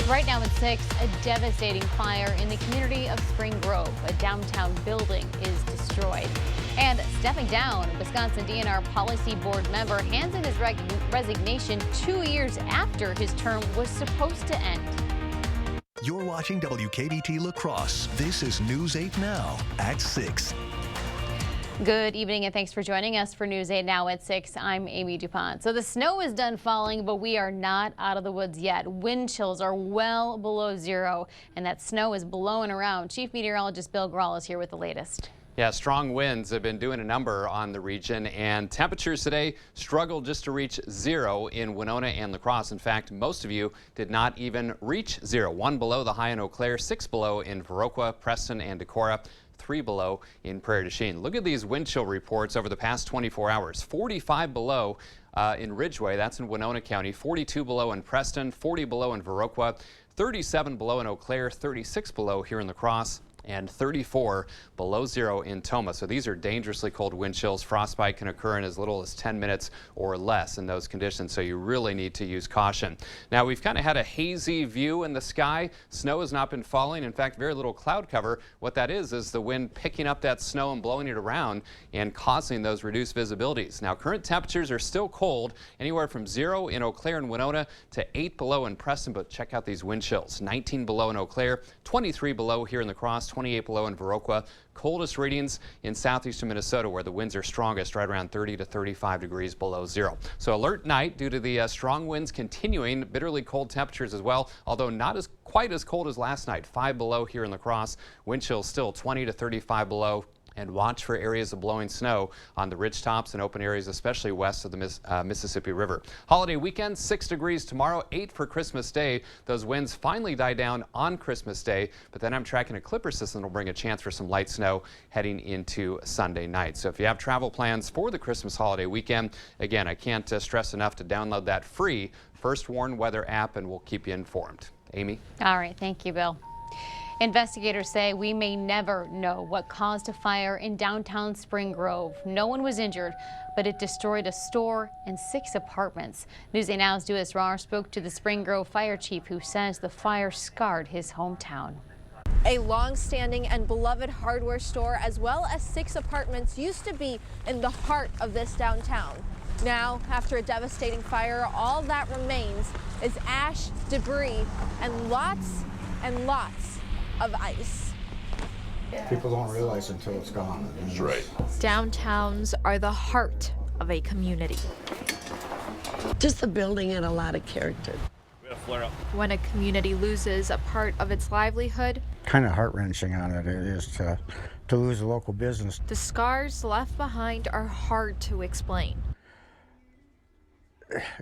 Right now at 6, a devastating fire in the community of Spring Grove. A downtown building is destroyed. And stepping down, Wisconsin DNR Policy Board member hands in his resignation 2 years after his term was supposed to end. You're watching WKBT La Crosse. This is News 8 Now at 6. Good evening and thanks for joining us for News 8 Now at 6. I'm Amy DuPont. So the snow is done falling, but we are not out of the woods yet. Wind chills are well below zero and that snow is blowing around. Chief Meteorologist Bill Grahl is here with the latest. Yeah, strong winds have been doing a number on the region, and temperatures today struggled just to reach zero in Winona and La Crosse. In fact, most of you did not even reach zero. 1 below the high in Eau Claire, 6 below in Viroqua, Preston, and Decorah. 3 below in Prairie du Chien. Look at these wind chill reports over the past 24 hours. 45 below in Ridgway, that's in Winona County. 42 below in Preston, 40 below in Viroqua, 37 below in Eau Claire, 36 below here in La Crosse, and 34 below zero in Tomah. So these are dangerously cold wind chills. Frostbite can occur in as little as 10 minutes or less in those conditions, so you really need to use caution. Now, we've kind of had a hazy view in the sky. Snow has not been falling. In fact, very little cloud cover. What that is the wind picking up that snow and blowing it around and causing those reduced visibilities. Now, current temperatures are still cold, anywhere from 0 in Eau Claire and Winona to 8 below in Preston, but check out these wind chills. 19 below in Eau Claire, 23 below here in La Crosse, 28 below in Viroqua. Coldest readings in southeastern Minnesota, where the winds are strongest, right around 30 to 35 degrees below zero. So alert night due to the strong winds continuing, bitterly cold temperatures as well, although not quite as cold as last night. 5 below here in La Crosse. Wind chills still 20 to 35 below. And watch for areas of blowing snow on the ridge tops and open areas, especially west of the Mississippi River. Holiday weekend, 6 degrees tomorrow, 8 for Christmas Day. Those winds finally die down on Christmas Day, but then I'm tracking a clipper system that will bring a chance for some light snow heading into Sunday night. So if you have travel plans for the Christmas holiday weekend, again, I can't stress enough to download that free First Warn Weather app, and we'll keep you informed. Amy? All right, thank you, Bill. Investigators say we may never know what caused a fire in downtown Spring Grove. No one was injured, but it destroyed a store and 6 apartments. News 8 Now's Duas Rahr spoke to the Spring Grove fire chief, who says the fire scarred his hometown. A long-standing and beloved hardware store, as well as 6 apartments, used to be in the heart of this downtown. Now, after a devastating fire, all that remains is ash, debris, and lots of ice. People don't realize until it's gone. That's right. Downtowns are the heart of a community. Just the building had a lot of character. We had a flare up. When a community loses a part of its livelihood, Kind of heart-wrenching on it is to lose a local business. the scars left behind are hard to explain.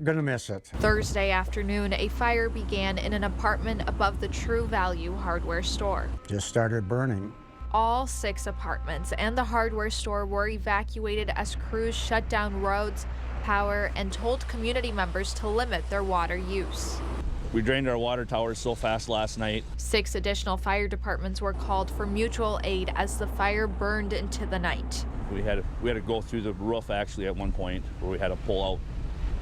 Gonna miss it. Thursday afternoon, a fire began in an apartment above the True Value hardware store. Just started burning. All 6 apartments and the hardware store were evacuated as crews shut down roads, power, and told community members to limit their water use. We drained our water towers so fast last night. 6 additional fire departments were called for mutual aid as the fire burned into the night. We had to go through the roof actually at one point, where we had to pull out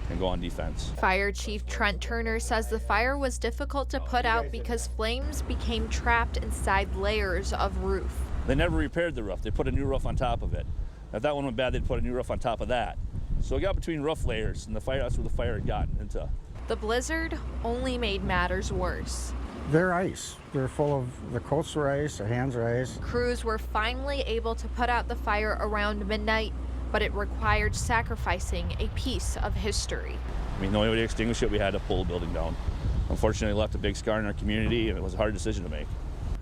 and go on defense. Fire Chief Trent Turner says the fire was difficult to put out because flames became trapped inside layers of roof. They never repaired the roof. They put a new roof on top of it. If that one went bad, they'd put a new roof on top of that. So it got between roof layers, and that's where the fire had gotten into. The blizzard only made matters worse. They're ice. They're full of, the coats are ice, the hands are ice. Crews were finally able to put out the fire around midnight, but it required sacrificing a piece of history. I mean, the only way to extinguish it, we had to pull the building down. Unfortunately, it left a big scar in our community, and it was a hard decision to make.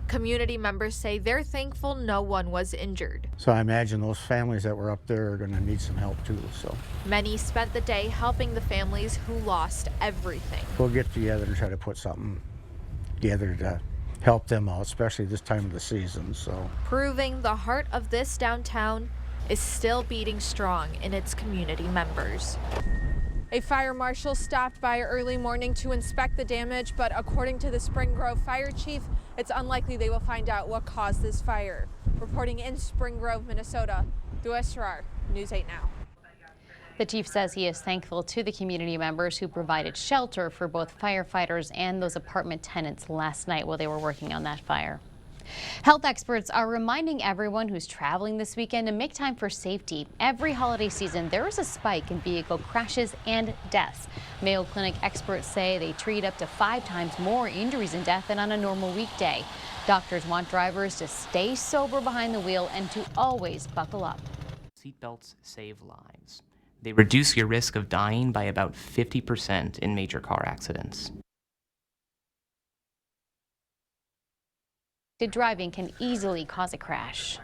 Community members say they're thankful no one was injured. So I imagine those families that were up there are gonna need some help too, so. Many spent the day helping the families who lost everything. We'll get together and try to put something together to help them out, especially this time of the season, so. Proving the heart of this downtown is still beating strong in its community members. A fire marshal stopped by early morning to inspect the damage, but according to the Spring Grove fire chief, it's unlikely they will find out what caused this fire. Reporting in Spring Grove, Minnesota, Duas Rahr, News 8 Now. The chief says he is thankful to the community members who provided shelter for both firefighters and those apartment tenants last night while they were working on that fire. Health experts are reminding everyone who's traveling this weekend to make time for safety. Every holiday season, there is a spike in vehicle crashes and deaths. Mayo Clinic experts say they treat up to 5 times more injuries and death than on a normal weekday. Doctors want drivers to stay sober behind the wheel and to always buckle up. Seatbelts save lives. They reduce your risk of dying by about 50% in major car accidents. Driving can easily cause a crash.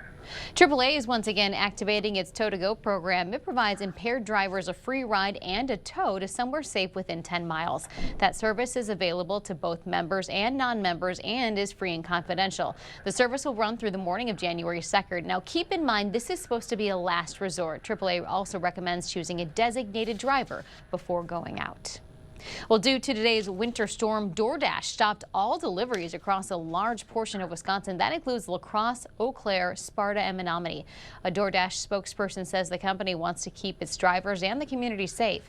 AAA is once again activating its Tow to Go program. It provides impaired drivers a free ride and a tow to somewhere safe within 10 miles. That service is available to both members and non-members and is free and confidential. The service will run through the morning of January 2nd. Now keep in mind this is supposed to be a last resort. AAA also recommends choosing a designated driver before going out. Well, due to today's winter storm, DoorDash stopped all deliveries across a large portion of Wisconsin. That includes La Crosse, Eau Claire, Sparta, and Menominee. A DoorDash spokesperson says the company wants to keep its drivers and the community safe.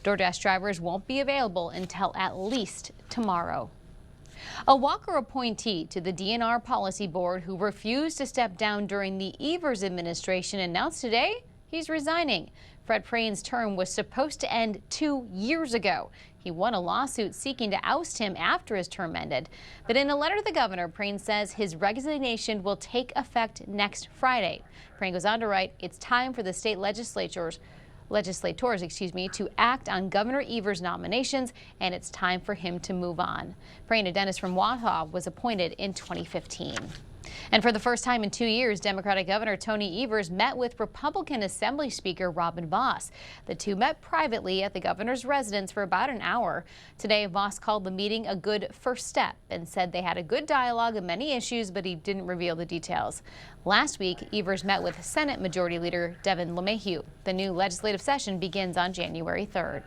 DoorDash drivers won't be available until at least tomorrow. A Walker appointee to the DNR Policy Board who refused to step down during the Evers administration announced today he's resigning. Fred Prain's term was supposed to end 2 years ago. He won a lawsuit seeking to oust him after his term ended. But in a letter to the governor, Prain says his resignation will take effect next Friday. Prain goes on to write, it's time for the state legislators to act on Governor Evers' nominations, and it's time for him to move on. Prain, a dentist from Wausau, was appointed in 2015. And for the first time in 2 years, Democratic Governor Tony Evers met with Republican Assembly Speaker Robin Vos. The two met privately at the governor's residence for about an hour. Today, Vos called the meeting a good first step and said they had a good dialogue on many issues, but he didn't reveal the details. Last week, Evers met with Senate Majority Leader Devin LeMahieu. The new legislative session begins on January 3rd.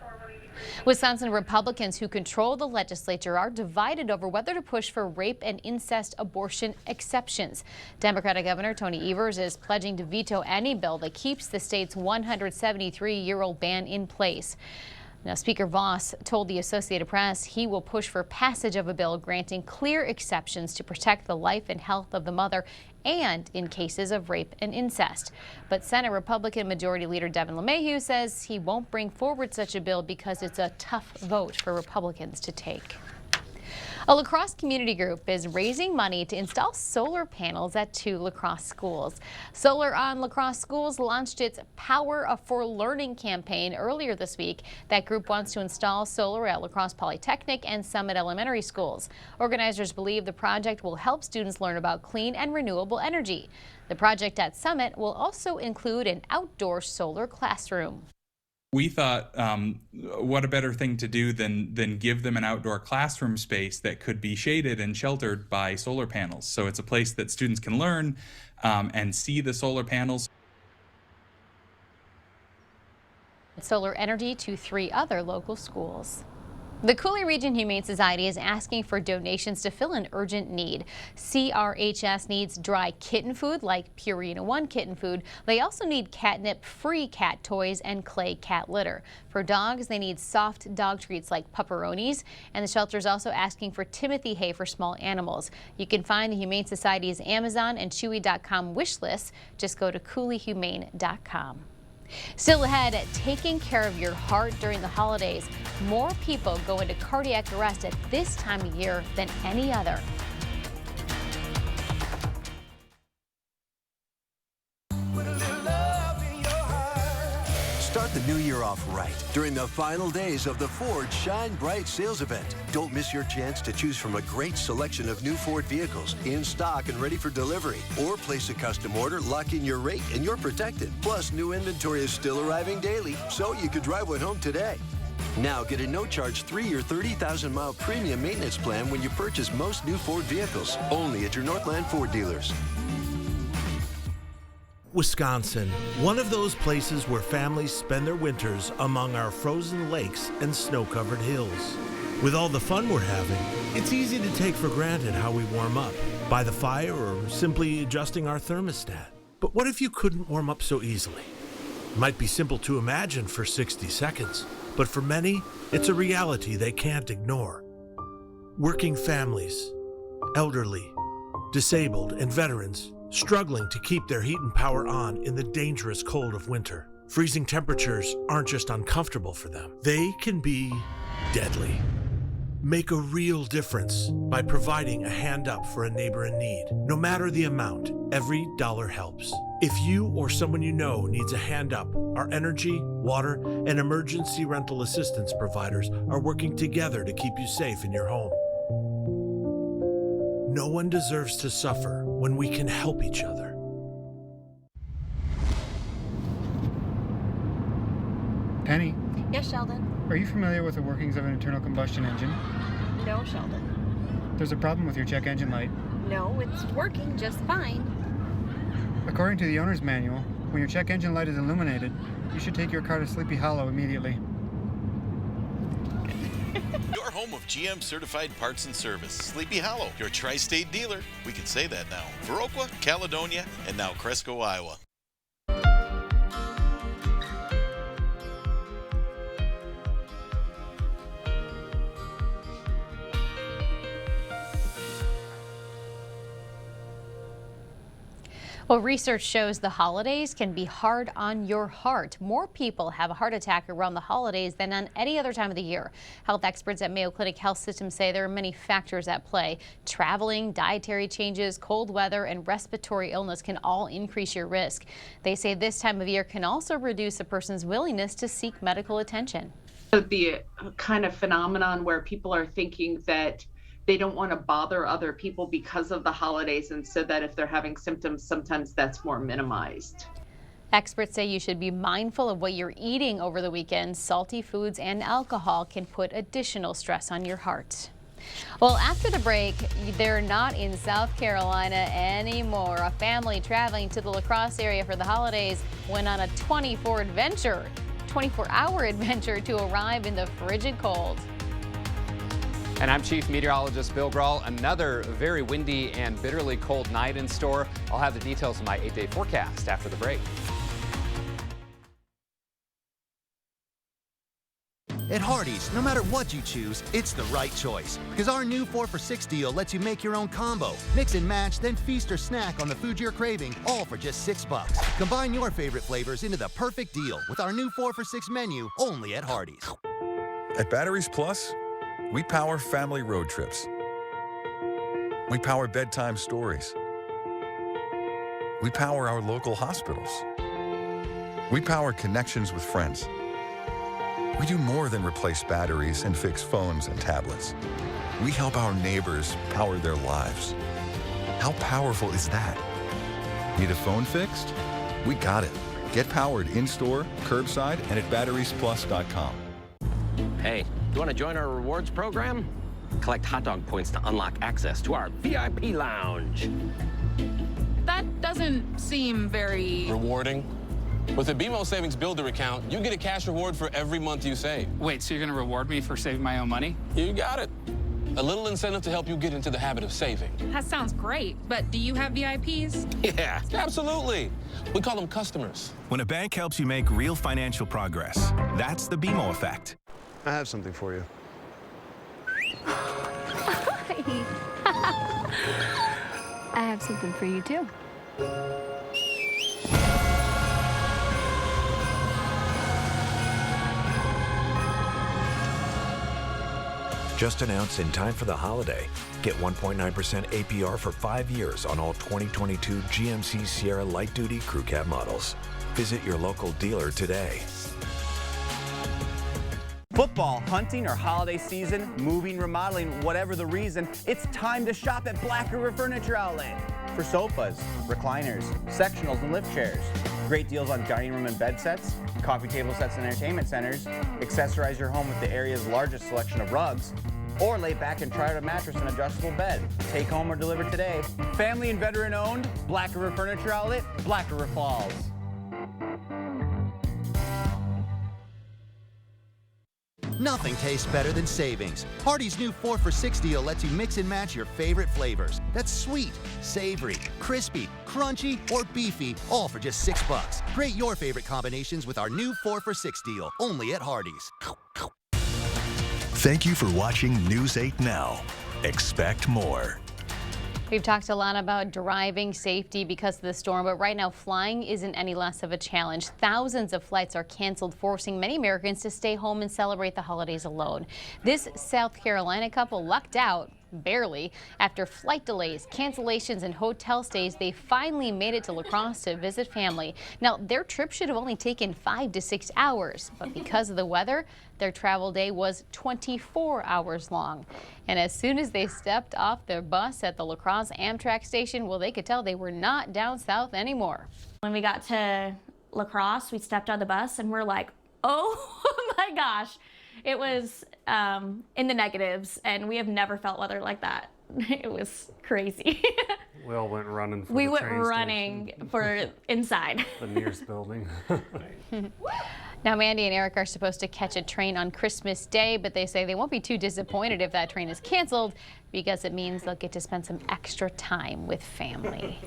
Wisconsin Republicans who control the legislature are divided over whether to push for rape and incest abortion exceptions. Democratic Governor Tony Evers is pledging to veto any bill that keeps the state's 173-year-old ban in place. Now, Speaker Vos told the Associated Press he will push for passage of a bill granting clear exceptions to protect the life and health of the mother and in cases of rape and incest. But Senate Republican Majority Leader Devin LeMahieu says he won't bring forward such a bill because it's a tough vote for Republicans to take. A La Crosse community group is raising money to install solar panels at 2 La Crosse schools. Solar on La Crosse Schools launched its Power for Learning campaign earlier this week. That group wants to install solar at La Crosse Polytechnic and Summit Elementary schools. Organizers believe the project will help students learn about clean and renewable energy. The project at Summit will also include an outdoor solar classroom. We thought, what a better thing to do than give them an outdoor classroom space that could be shaded and sheltered by solar panels. So it's a place that students can learn and see the solar panels. Solar energy to 3 other local schools. The Coulee Region Humane Society is asking for donations to fill an urgent need. CRHS needs dry kitten food like Purina One kitten food. They also need catnip-free cat toys and clay cat litter. For dogs, they need soft dog treats like pupperonis. And the shelter is also asking for Timothy hay for small animals. You can find the Humane Society's Amazon and Chewy.com wish lists. Just go to CouleeHumane.com. Still ahead, taking care of your heart during the holidays. More people go into cardiac arrest at this time of year than any other. Start the new year off right during the final days of the Ford Shine Bright sales event. Don't miss your chance to choose from a great selection of new Ford vehicles in stock and ready for delivery. Or place a custom order, lock in your rate, and you're protected. Plus, new inventory is still arriving daily, so you could drive one home today. Now get a no-charge 3 or 30,000-mile premium maintenance plan when you purchase most new Ford vehicles. Only at your Northland Ford dealers. Wisconsin, one of those places where families spend their winters among our frozen lakes and snow-covered hills. With all the fun we're having, it's easy to take for granted how we warm up, by the fire or simply adjusting our thermostat. But what if you couldn't warm up so easily? Might be simple to imagine for 60 seconds, but for many, it's a reality they can't ignore. Working families, elderly, disabled, and veterans struggling to keep their heat and power on in the dangerous cold of winter. Freezing temperatures aren't just uncomfortable for them, they can be deadly. Make a real difference by providing a hand up for a neighbor in need. No matter the amount, every dollar helps. If you or someone you know needs a hand up, our energy, water, and emergency rental assistance providers are working together to keep you safe in your home. No one deserves to suffer when we can help each other. Penny, Yes, Sheldon. are you familiar with the workings of an internal combustion engine? No, Sheldon. There's a problem with your check engine light. No, it's working just fine. According to the owner's manual, when your check engine light is illuminated, you should take your car to Sleepy Hollow immediately. Your home of GM certified parts and service. Sleepy Hollow, your tri-state dealer. We can say that now. Viroqua, Caledonia, and now Cresco, Iowa. Well, research shows the holidays can be hard on your heart. More people have a heart attack around the holidays than on any other time of the year. Health experts at Mayo Clinic Health System say there are many factors at play. Traveling, dietary changes, cold weather, and respiratory illness can all increase your risk. They say this time of year can also reduce a person's willingness to seek medical attention. The kind of phenomenon where people are thinking that they don't want to bother other people because of the holidays, and so that if they're having symptoms, sometimes that's more minimized. Experts say you should be mindful of what you're eating over the weekend. Salty foods and alcohol can put additional stress on your heart. Well, after the break, they're not in South Carolina anymore. A family traveling to the La Crosse area for the holidays went on a 24-hour adventure to arrive in the frigid cold. And I'm Chief Meteorologist Bill Grahl. Another very windy and bitterly cold night in store. I'll have the details of my 8-day forecast after the break. At Hardee's, no matter what you choose, it's the right choice. Because our new 4 for $6 deal lets you make your own combo. Mix and match, then feast or snack on the food you're craving, all for just $6. Combine your favorite flavors into the perfect deal with our new 4 for $6 menu, only at Hardee's. At Batteries Plus, we power family road trips. We power bedtime stories. We power our local hospitals. We power connections with friends. We do more than replace batteries and fix phones and tablets. We help our neighbors power their lives. How powerful is that? Need a phone fixed? We got it. Get powered in-store, curbside, and at batteriesplus.com. Hey, you want to join our rewards program? Collect hot dog points to unlock access to our VIP lounge. That doesn't seem very... rewarding. With a BMO Savings Builder account, you get a cash reward for every month you save. Wait, so you're going to reward me for saving my own money? You got it. A little incentive to help you get into the habit of saving. That sounds great, but do you have VIPs? Yeah, absolutely. We call them customers. When a bank helps you make real financial progress, that's the BMO effect. I have something for you. I have something for you, too. Just announced in time for the holiday. Get 1.9% APR for 5 years on all 2022 GMC Sierra Light Duty Crew Cab models. Visit your local dealer today. Football, hunting, or holiday season, moving, remodeling, whatever the reason, it's time to shop at Black River Furniture Outlet. For sofas, recliners, sectionals, and lift chairs. Great deals on dining room and bed sets, coffee table sets and entertainment centers. Accessorize your home with the area's largest selection of rugs. Or lay back and try out a mattress and adjustable bed. Take home or deliver today. Family and veteran owned, Black River Furniture Outlet, Black River Falls. Nothing tastes better than savings. Hardee's new 4 for $6 deal lets you mix and match your favorite flavors. That's sweet, savory, crispy, crunchy, or beefy, all for just $6. Create your favorite combinations with our new 4 for $6 deal, only at Hardee's. Thank you for watching News 8 Now. Expect more. We've talked a lot about driving safety because of the storm, but right now flying isn't any less of a challenge. Thousands of flights are canceled, forcing many Americans to stay home and celebrate the holidays alone. This South Carolina couple lucked out, barely. After flight delays, cancellations, and hotel stays, they finally made it to La Crosse to visit family. Now, their trip should have only taken 5 to 6 hours, but because of the weather, their travel day was 24 hours long. And as soon as they stepped off their bus at the La Crosse Amtrak station, well, they could tell they were not down south anymore. When we got to La Crosse, we stepped on the bus and we're like, oh my gosh. It was in the negatives, and we have never felt weather like that. It was crazy. We all went running for we the went train running station. for inside. The nearest building. Now, Mandy and Eric are supposed to catch a train on Christmas Day, but they say they won't be too disappointed if that train is canceled because it means they'll get to spend some extra time with family.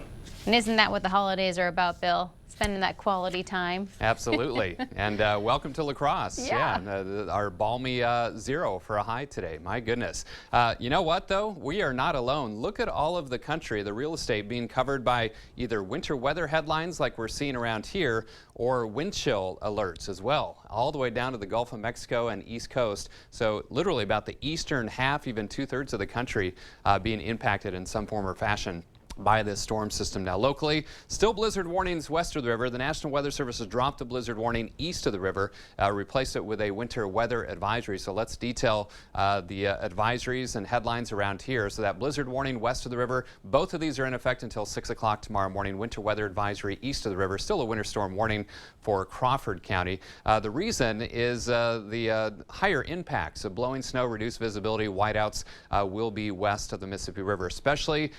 And isn't that what the holidays are about, Bill? Spending that quality time. Absolutely. And welcome to La Crosse. Yeah. Our balmy 0 for a high today. My goodness. You know what, though? We are not alone. Look at all of the country, the real estate being covered by either winter weather headlines like we're seeing around here or wind chill alerts as well, all the way down to the Gulf of Mexico and East Coast. So literally about the eastern half, even 2/3 of the country being impacted in some form or fashion by this storm system. Now locally, still blizzard warnings west of the river. The National Weather Service has dropped the blizzard warning east of the river, replaced it with a winter weather advisory. So let's detail the advisories and headlines around here. So that blizzard warning west of the river, both of these are in effect until 6 o'clock tomorrow morning. Winter weather advisory east of the river, still a winter storm warning for Crawford County. The reason is the higher impacts of blowing snow, reduced visibility, whiteouts will be west of the Mississippi River, especially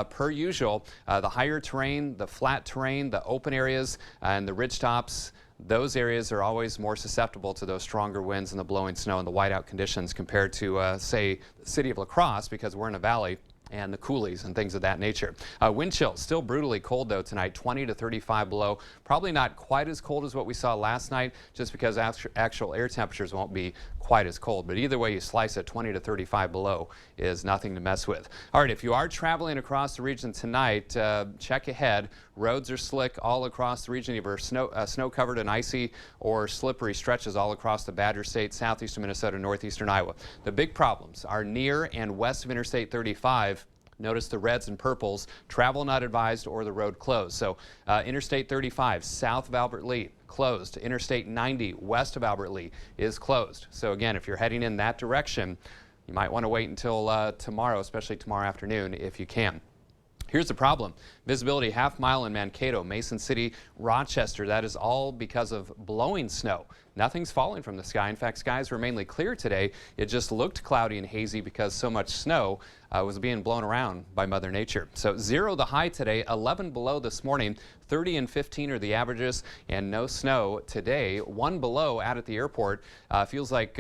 per usual. The higher terrain, the flat terrain, the open areas, and the ridge tops, those areas are always more susceptible to those stronger winds and the blowing snow and the whiteout conditions compared to, say, the city of La Crosse, because we're in a valley, and the coulees and things of that nature. Wind chill, still brutally cold though tonight, 20 to 35 below. Probably not quite as cold as what we saw last night, just because actual air temperatures won't be quite as cold. But either way you slice it, 20 to 35 below is nothing to mess with. All right, if you are traveling across the region tonight, check ahead. Roads are slick all across the region, either snow-covered and icy or slippery stretches all across the Badger State, southeastern Minnesota, northeastern Iowa. The big problems are near and west of Interstate 35. Notice the reds and purples, travel not advised or the road closed. So Interstate 35 south of Albert Lea closed. Interstate 90 west of Albert Lea is closed. So again, if you're heading in that direction, you might want to wait until tomorrow, especially tomorrow afternoon if you can. Here's the problem. Visibility half-mile in Mankato, Mason City, Rochester. That is all because of blowing snow. Nothing's falling from the sky. In fact, skies were mainly clear today. It just looked cloudy and hazy because so much snow was being blown around by Mother Nature. So 0 the high today, 11 below this morning, 30 and 15 are the averages, and no snow today. 1 below out at the airport. Feels like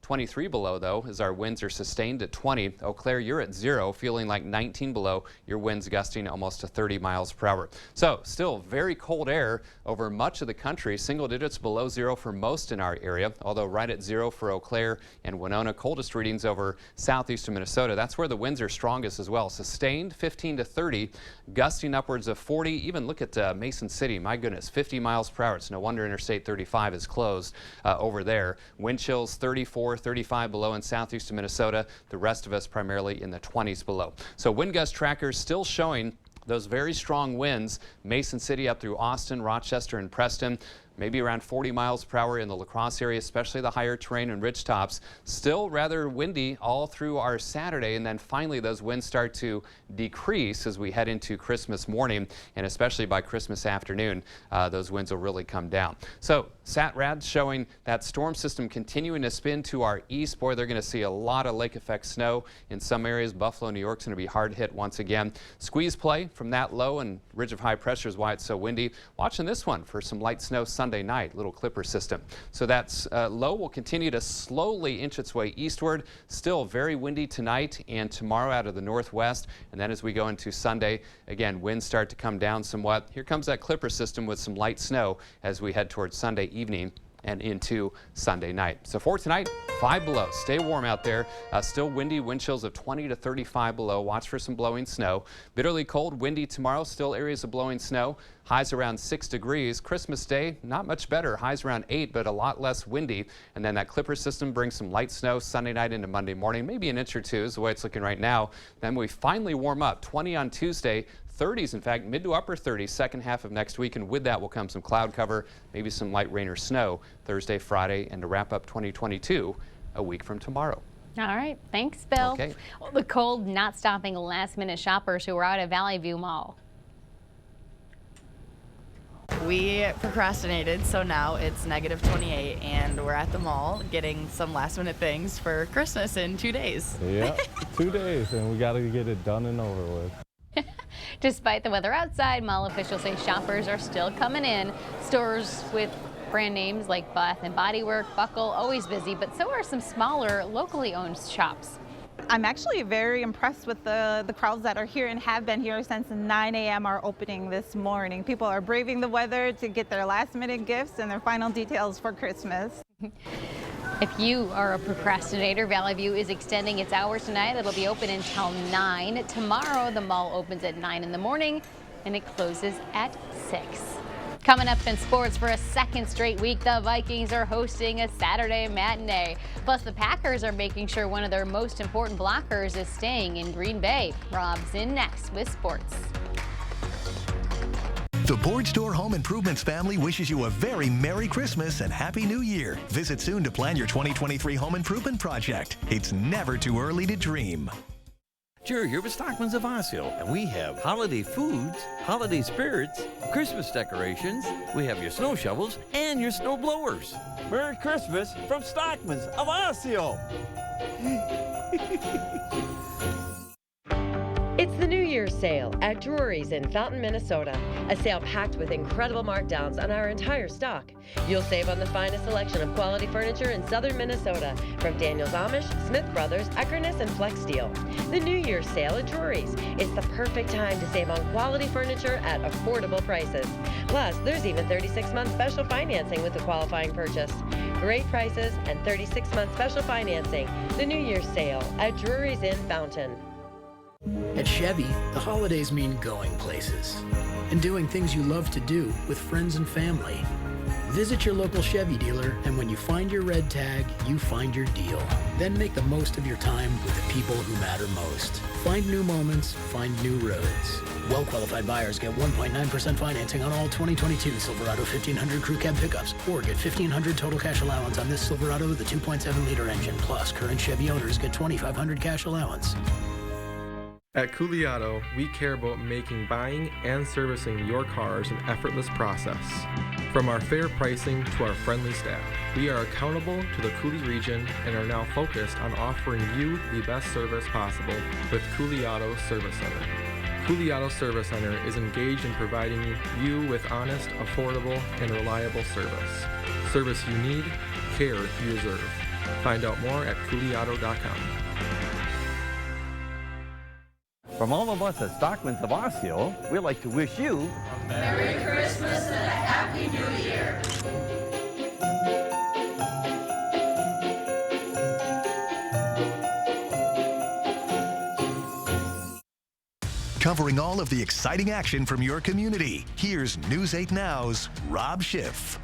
23 below, though, as our winds are sustained at 20. Eau Claire, you're at 0, feeling like 19 below. Your winds gusting almost to 30 miles per hour. So still very cold air over much of the country. Single digits below 0 for most in our area, although right at 0 for Eau Claire and Winona. Coldest readings over southeastern Minnesota. That's where the winds are strongest as well. Sustained 15 to 30, gusting upwards of 40. Even look at Mason City. My goodness, 50 miles per hour. It's no wonder Interstate 35 is closed over there. Wind chills 34, 35 below in southeastern Minnesota. The rest of us primarily in the 20s below. So wind gust trackers still showing those very strong winds. Mason City up through Austin, Rochester, and Preston. Maybe around 40 miles per hour in the La Crosse area, especially the higher terrain and ridge tops. Still rather windy all through our Saturday, and then finally those winds start to decrease as we head into Christmas morning, and especially by Christmas afternoon, those winds will really come down. So SatRad showing that storm system continuing to spin to our east. Boy, they're going to see a lot of lake effect snow in some areas. Buffalo, New York's going to be hard hit once again. Squeeze play from that low, and ridge of high pressure is why it's so windy. Watching this one for some light snow Sunday Sunday night, little clipper system. So that's low will continue to slowly inch its way eastward. Still very windy tonight and tomorrow out of the northwest. And then as we go into Sunday, again, winds start to come down somewhat. Here comes that clipper system with some light snow as we head towards Sunday evening and into Sunday night. So for tonight, 5 below. Stay warm out there. Still windy, wind chills of 20 to 35 below. Watch for some blowing snow. Bitterly cold, windy tomorrow. Still areas of blowing snow. Highs around 6 degrees. Christmas Day, not much better. Highs around 8, but a lot less windy. And then that clipper system brings some light snow Sunday night into Monday morning. Maybe an inch or two is the way it's looking right now. Then we finally warm up. 20 on Tuesday. 30s, in fact, mid to upper 30s, second half of next week, and with that will come some cloud cover, maybe some light rain or snow Thursday, Friday, and to wrap up 2022 a week from tomorrow. All right, thanks, Bill. Okay. Well, the cold not stopping last-minute shoppers who were out at Valley View Mall. We procrastinated, so now it's negative 28, and we're at the mall getting some last-minute things for Christmas in 2 days. Yeah, 2 days, and we got to get it done and over with. Despite the weather outside, mall officials say shoppers are still coming in. Stores with brand names like Bath & Body Works, Buckle, always busy, but so are some smaller, locally owned shops. I'm actually very impressed with the crowds that are here and have been here since 9 a.m. our opening this morning. People are braving the weather to get their last-minute gifts and their final details for Christmas. If you are a procrastinator, Valley View is extending its hours tonight. It'll be open until 9. Tomorrow, the mall opens at 9 in the morning and it closes at 6. Coming up in sports for a second straight week, the Vikings are hosting a Saturday matinee. Plus, the Packers are making sure one of their most important blockers is staying in Green Bay. Rob's in next with sports. The Board Store Home Improvements family wishes you a very Merry Christmas and Happy New Year. Visit soon to plan your 2023 home improvement project. It's never too early to dream. Jerry here with Stockman's of Osseo, and we have holiday foods, holiday spirits, Christmas decorations, we have your snow shovels, and your snow blowers. Merry Christmas from Stockman's of Osseo. It's the New Year's sale at Drury's in Fountain, Minnesota. A sale packed with incredible markdowns on our entire stock. You'll save on the finest selection of quality furniture in southern Minnesota from Daniels Amish, Smith Brothers, Eckerness, and Flex Steel. The New Year's sale at Drury's. It's the perfect time to save on quality furniture at affordable prices. Plus, there's even 36-month special financing with the qualifying purchase. Great prices and 36-month special financing. The New Year's sale at Drury's in Fountain. At Chevy, the holidays mean going places and doing things you love to do with friends and family. Visit your local Chevy dealer, and when you find your red tag, you find your deal. Then make the most of your time with the people who matter most. Find new moments, find new roads. Well-qualified buyers get 1.9% financing on all 2022 Silverado 1500 Crew Cab pickups, or get $1,500 total cash allowance on this Silverado with a 2.7-liter engine. Plus, current Chevy owners get $2,500 cash allowance. At Cooley Auto, we care about making buying and servicing your cars an effortless process. From our fair pricing to our friendly staff, we are accountable to the Cooley region and are now focused on offering you the best service possible with Cooley Auto Service Center. Cooley Auto Service Center is engaged in providing you with honest, affordable, and reliable service. Service you need, care you deserve. Find out more at CooleyAuto.com. From all of us at Stockman's of Osseo, we'd like to wish you a Merry Christmas and a Happy New Year. Covering all of the exciting action from your community, here's News 8 Now's Rob Schiff.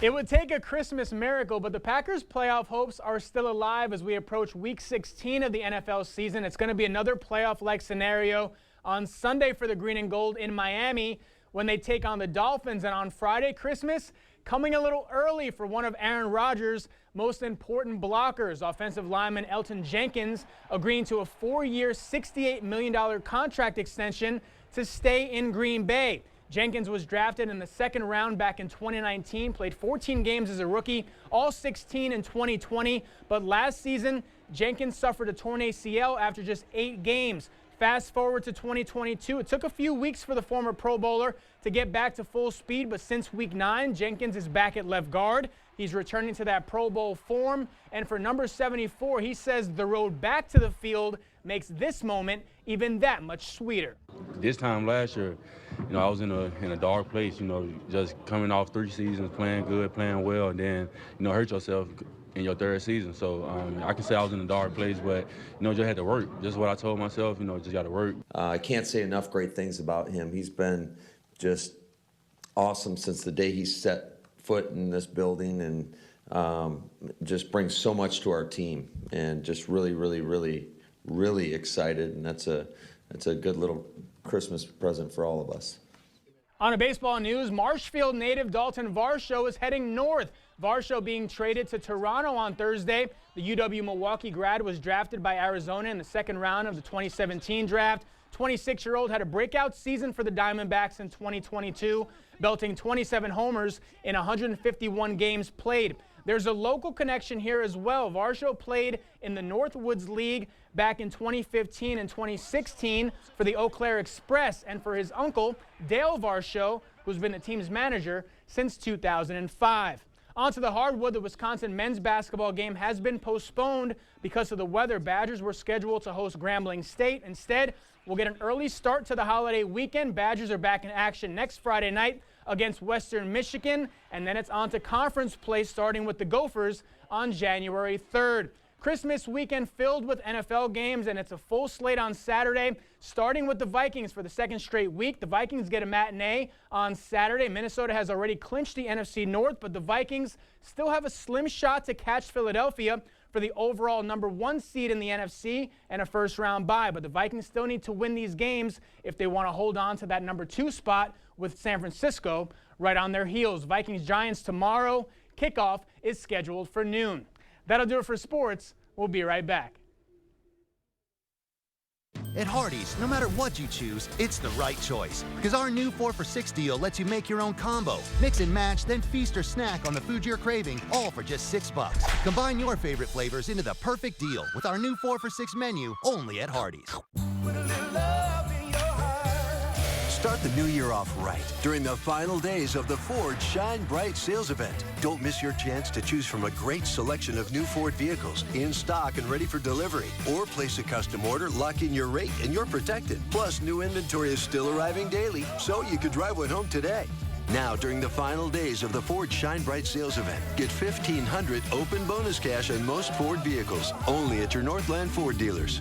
It would take a Christmas miracle, but the Packers' playoff hopes are still alive as we approach Week 16 of the NFL season. It's going to be another playoff-like scenario on Sunday for the Green and Gold in Miami when they take on the Dolphins. And on Friday, Christmas coming a little early for one of Aaron Rodgers' most important blockers, offensive lineman Elgton Jenkins, agreeing to a 4-year, $68 million contract extension to stay in Green Bay. Jenkins was drafted in the second round back in 2019, played 14 games as a rookie, all 16 in 2020. But last season, Jenkins suffered a torn ACL after just 8 games. Fast forward to 2022. It took a few weeks for the former Pro Bowler to get back to full speed, but since week 9, Jenkins is back at left guard. He's returning to that Pro Bowl form, and for number 74, he says the road back to the field makes this moment even that much sweeter. This time last year, I was in a dark place, just coming off 3 seasons, playing good, playing well, and then, hurt yourself in your 3rd season. So I can say I was in a dark place, but, just had to work. Just what I told myself, just got to work. I can't say enough great things about him. He's been just awesome since the day he set foot in this building, and just brings so much to our team, and just really, really, really, really excited. And that's a good little Christmas present for all of us. On a baseball news, Marshfield native Dalton Varsho is heading north. Varsho being traded to Toronto on Thursday. The UW-Milwaukee grad was drafted by Arizona in the 2nd round of the 2017 draft. 26-year-old had a breakout season for the Diamondbacks in 2022, belting 27 homers in 151 games played. There's a local connection here as well. Varsho played in the Northwoods League back in 2015 and 2016 for the Eau Claire Express, and for his uncle, Dale Varsho, who's been the team's manager since 2005. On to the hardwood, the Wisconsin men's basketball game has been postponed because of the weather. Badgers were scheduled to host Grambling State. Instead, we'll get an early start to the holiday weekend. Badgers are back in action next Friday night against Western Michigan, and then it's on to conference play starting with the Gophers on January 3rd. Christmas weekend filled with NFL games, and it's a full slate on Saturday, starting with the Vikings for the 2nd straight week. The Vikings get a matinee on Saturday. Minnesota has already clinched the NFC North, but the Vikings still have a slim shot to catch Philadelphia for the overall #1 seed in the NFC and a 1st-round bye. But the Vikings still need to win these games if they want to hold on to that #2 spot, with San Francisco right on their heels. Vikings-Giants tomorrow. Kickoff is scheduled for noon. That'll do it for sports. We'll be right back. At Hardee's, no matter what you choose, it's the right choice. Because our new 4 for $6 deal lets you make your own combo. Mix and match, then feast or snack on the food you're craving, all for just $6. Combine your favorite flavors into the perfect deal with our new 4 for $6 menu, only at Hardee's. Start the new year off right during the final days of the Ford Shine Bright sales event. Don't miss your chance to choose from a great selection of new Ford vehicles in stock and ready for delivery. Or place a custom order, lock in your rate, and you're protected. Plus, new inventory is still arriving daily, so you could drive one home today. Now, during the final days of the Ford Shine Bright sales event, get $1,500 open bonus cash on most Ford vehicles, only at your Northland Ford dealers.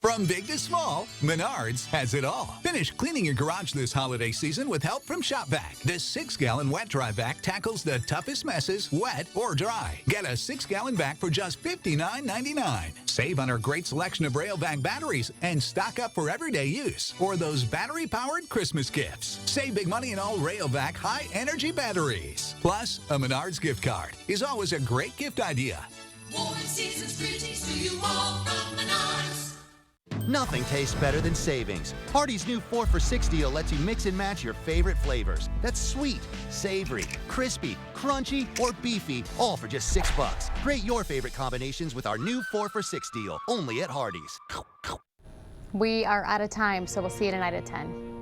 From big to small, Menards has it all. Finish cleaning your garage this holiday season with help from Shop Vac. This 6-gallon wet dry vac tackles the toughest messes, wet or dry. Get a 6-gallon vac for just $59.99. Save on our great selection of Rayovac batteries and stock up for everyday use or those battery-powered Christmas gifts. Save big money in all Rayovac high-energy batteries. Plus, a Menards gift card is always a great gift idea. Warm season's greetings to you all from Menards. Nothing tastes better than savings. Hardee's new 4 for $6 deal lets you mix and match your favorite flavors. That's sweet, savory, crispy, crunchy, or beefy, all for just $6. Create your favorite combinations with our new 4 for $6 deal, only at Hardee's. We are out of time, so we'll see you tonight at 10.